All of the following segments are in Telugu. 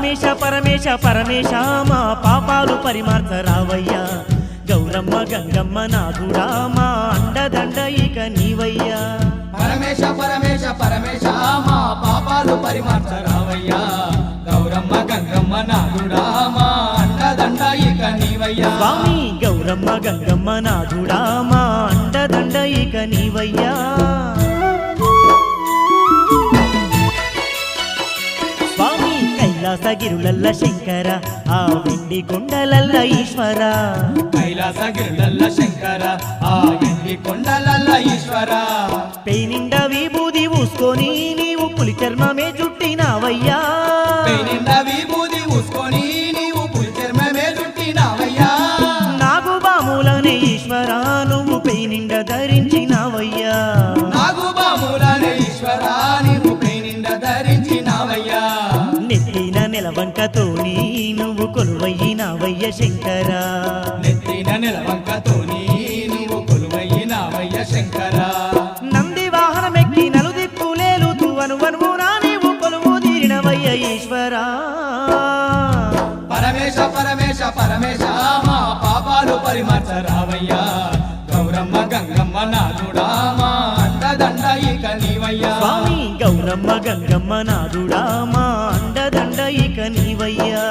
పరమేశ పరమేశ పరమేశ మా పాపాలు పరిమార్చ రావయ్యా గౌరమ్మ గంగమ్మ నాథుడా మా అండదండ ఇక నీవయ్యా పరమేశ పరమేశ పరమేశ మా పాపాలు పరిమార్చ రావయ్యా గౌరమ్మ గంగమ్మ నాథుడా మా అండదండ ఇక నీవయ్యా స్వామి గౌరమ్మ గంగమ్మ నాథుడా మా అండదండ ఇక నీవయ్యా స్వామి కైలాసగిరులల్ల శంకర ఆ వెండి కొండలల్ల ఈశ్వర కైలాసగిరులల్ల శంకర ఆ ఎండి కొండలల్ల ఈశ్వర పేనిండ విభూది ఊసుకొని నీవు పులి చర్మమే చుట్టినావయ్యా పేనిండ విభూది ఊసుకొని నీవు పులి చర్మమే చుట్టినావయ్యా నాగు బాములనే ఈశ్వర నువ్వు పేనిండ ధరించినావయ్యా నాగు బాములనే ఈశ్వర నీవు పేనిండ ధరించినావయ్యా నెత్తిన నెలవంకతోని నువ్వు కొలువయ్యినావయ్య శంకర నెత్తిన నెలవంకతోని నీవు కొలువయ్యినావయ్య శంకర నంది వాహనమెక్కి నలుదిప్పులేలుతూ అనువనువునా నీవు కొలువు తీరినవయ్య ఈశ్వర పరమేశ పరమేశ పరమేశ మా పాపాలు పరిమార్చ రావయ్యా గౌరమ్మ గంగమ్మ నాథుడా మా అండదండ ఇక నీవయ్యా స్వామి గౌరమ్మ గంగమ్మ నాథుడా మా అండదండ ఇక నీవయ్యా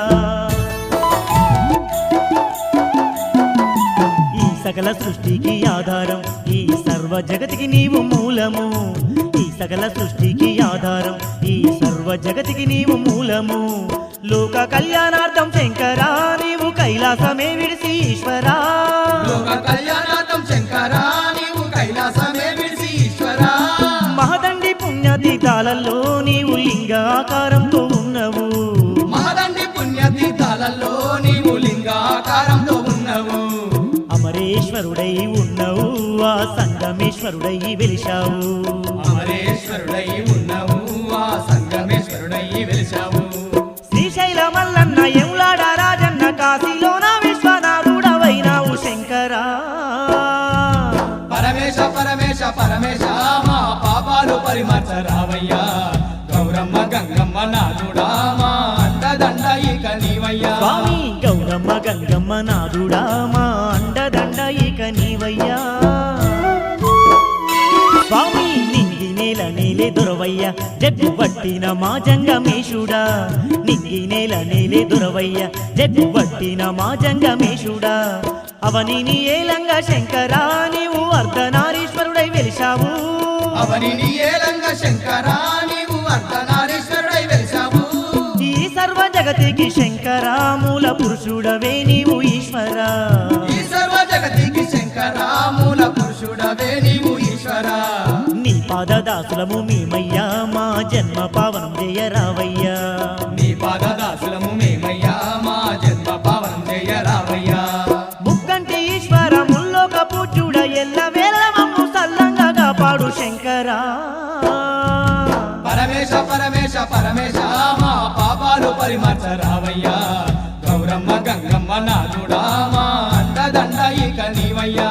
ఈ సకల సృష్టికి ఆధారం ఈ సర్వ జగతికి నీవు మూలము ఈ సకల సృష్టికి ఆధారం ఈ సర్వ జగతికి నీవు మూలము లోక కళ్యాణార్థం శంకరా నీవు కైలాసమే విడిసి ఈశ్వరా లోక కళ్యాణార్థం శంకరా నీవు కైలాసమే విడిసి ఈశ్వరా మహదండి పుణ్యతీర్థాలలో నీవు లింగాకారంతో ఉన్నవు మహదండి పుణ్యతీర్థాలలో నీవు లింగాకారంతో ఉన్నవు అమరేశ్వరుడై ఉన్నవు ఆ సంగమేశ్వరుడై వెలిశావు అమరేశ్వరుడై ఉన్నవు ఆ సంగమేశ్వరుడై వెలిశావు శ్రీశైల మల్లన్న ఎములాడ రాజన్న కాశీలోన విశ్వనాథుడవైనావు శంకరా పరమేశ పరమేశ పరమేశ మా పాపాలు పరిమార్చ రావయ్యా గౌరమ్మ గంగమ్మ నాథుడా మా అండదండ ఇక నీవయ్యా స్వామి గౌరమ్మ గంగమ్మ నాథుడా మా అండదండ ఇక నీవయ్యా స్వామి నింగి నేల నేలే దొరవయ్య జగ్గు పట్టిన మా జంగమేశుడా నింగి నేల నేలే దొరవయ్య జగ్గు పట్టిన మా జంగమేశుడా అవనిని ఏలంగా శంకరా నీవు అర్ధనారీశ్వరుడై వెలిశావు అవని నీ ఏలంగా శంకరా నీవు అర్ధనారీశ్వరుడై వెలిశావు ఈ సర్వ జగతికి శంకరా మూల పురుషుడవే నీవు ఈశ్వరా ఈ సర్వ జగతికి శంకరా మూల పురుషుడవే నీవు ఈశ్వరా నీ పాదదాసులము మేమయ్యా మా జన్మ పావనం జయరావయ్యా నీ పాదదాసులము మేమయ్యా మా జన్మ పావనం జయరావయ్యా ముక్కంటి ఈశ్వర ముల్లోక పూజ్యుడ ఎల్ల వేళ మమ్ము సల్లంగా కాపాడు శంకరా పరమేశ పరమేశ పరమేశ మా పాపాలు పరిమార్చ రావయ్యా గౌరమ్మ గంగమ్మ నాథుడా మా అండదండ ఇక నీవయ్యా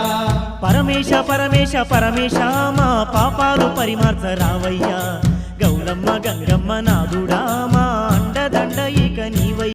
పరమేశ పరమేశ పరమేశ మా పాపాలు పరిమార్చ రావయ్యా గౌరమ్మ గంగమ్మ నాథుడా మా